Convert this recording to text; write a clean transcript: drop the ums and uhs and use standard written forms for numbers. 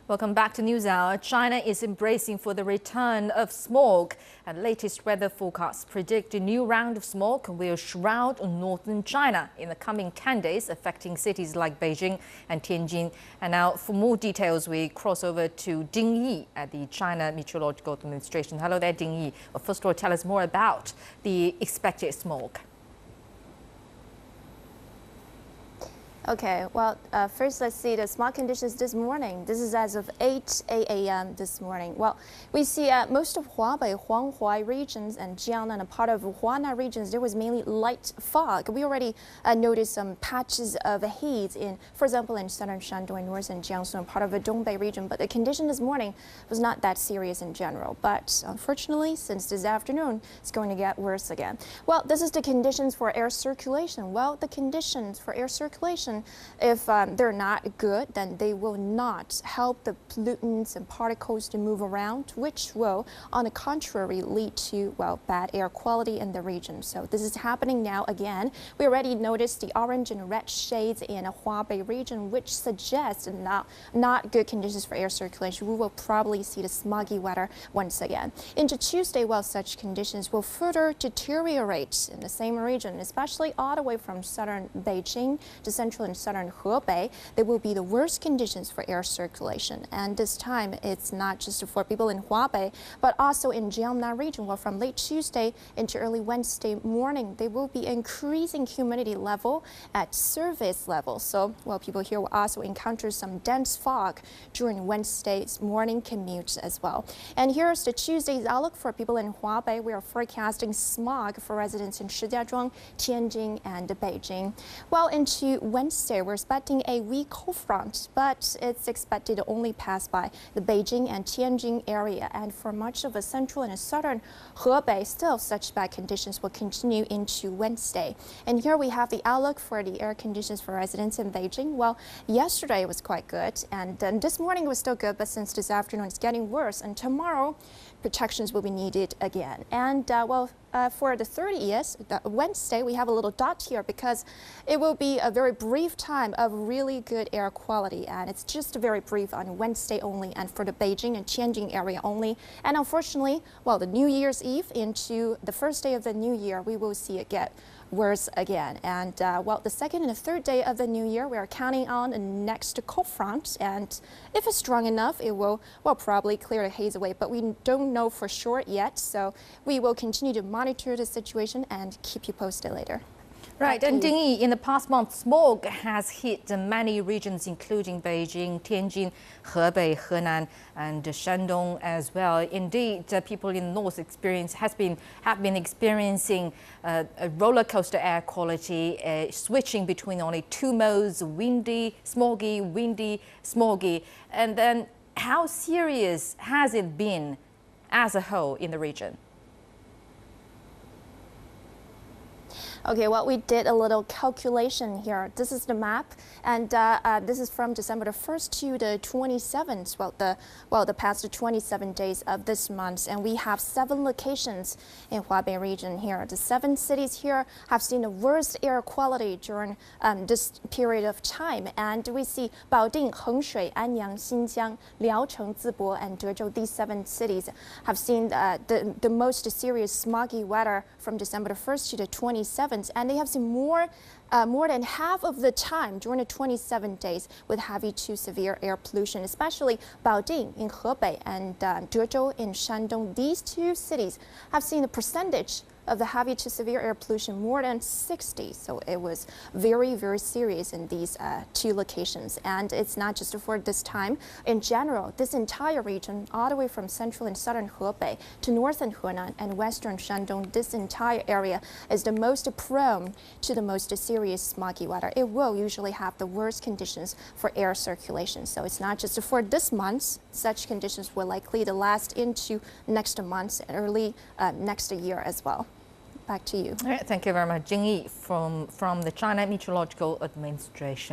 Welcome back to NewsHour. China is embracing for the return of smog, and latest weather forecasts predict a new round of smog will shroud northern China in the coming 10 days, affecting cities like Beijing and Tianjin. And now, for more details, we cross over to Ding Yi at the China Meteorological Administration. Hello there, Ding Yi. Well, first of all, tell us more about the expected smog. Okay, well, first let's see the smog conditions this morning. This is as of 8 a.m. this morning. Well, we see most of Hubei, Huanghai regions and Jiangnan and a part of Hunan regions, there was mainly light fog. We already noticed some patches of haze in, for example, in southern Shandong, northern Jiangsu, and part of the Dongbei region. But the condition this morning was not that serious in general. But unfortunately, since this afternoon, it's going to get worse again. Well, this is the conditions for air circulation. Well, the conditions for air circulation, if they're not good, then they will not help the pollutants and particles to move around, which will, on the contrary, lead to, well, bad air quality in the region. So this is happening now again. We already noticed the orange and red shades in the Hubei region, which suggests not good conditions for air circulation. We will probably see the smoggy weather once again. Into Tuesday, well, such conditions will further deteriorate in the same region, especially all the way from southern Beijing to central and southern Hebei. There will be the worst conditions for air circulation. And this time, it's not just for people in Hubei, but also in Jiangnan region, where from late Tuesday into early Wednesday morning, there will be increasing humidity level at surface level. So, well, people here will also encounter some dense fog during Wednesday's morning commute as well. And here's the Tuesday's outlook for people in Hubei. We are forecasting smog for residents in Shijiazhuang, Tianjin, and Beijing. Well, into Wednesday, we're expecting a weak cold front, but it's expected to only pass by the Beijing and Tianjin area. And for much of the central and southern Hebei, still such bad conditions will continue into Wednesday. And here we have the outlook for the air conditions for residents in Beijing. Well, yesterday was quite good, and then this morning was still good, but since this afternoon it's getting worse, and tomorrow protections will be needed again. And for the 30th, Wednesday, we have a little dot here because it will be a very brief time of really good air quality. And it's just very brief on Wednesday only, and for the Beijing and Tianjin area only. And unfortunately, well, the New Year's Eve into the first day of the new year, we will see it get worse again. And well, the second and the third day of the new year, we are counting on the next cold front. And if it's strong enough, it will, well, probably clear the haze away. But we don't know for sure yet. So we will continue to monitor the situation and keep you posted later. Right, and Ding Yi, in the past month, smog has hit many regions, including Beijing, Tianjin, Hebei, Henan, and Shandong as well. Indeed, people in the north have been experiencing a roller coaster air quality, switching between only two modes: windy, smoggy. And then, how serious has it been as a whole in the region? Okay, well, we did a little calculation here. This is the map, and this is from December the 1st to the 27th, the past 27 days of this month. And we have 7 locations in Hubei region here. The 7 cities here have seen the worst air quality during this period of time. And we see Baoding, Hengshui, Anyang, Xinjiang, Liaocheng, Zibo, and Dezhou. These 7 cities have seen the most serious smoggy weather from December the 1st to the 27th. And they have seen more than half of the time during the 27 days with heavy to severe air pollution, especially Baoding in Hebei and Dezhou in Shandong. These 2 cities have seen the percentage of the heavy to severe air pollution more than 60. So it was very, very serious in these 2 locations. And it's not just for this time. In general, this entire region, all the way from central and southern Hebei to northern Henan and western Shandong, this entire area is the most prone to the most serious smoggy weather. It will usually have the worst conditions for air circulation. So it's not just for this month. Such conditions will likely to last into next month and early next year as well. Back to you. All right, thank you very much, Jing Yi from the China Meteorological Administration.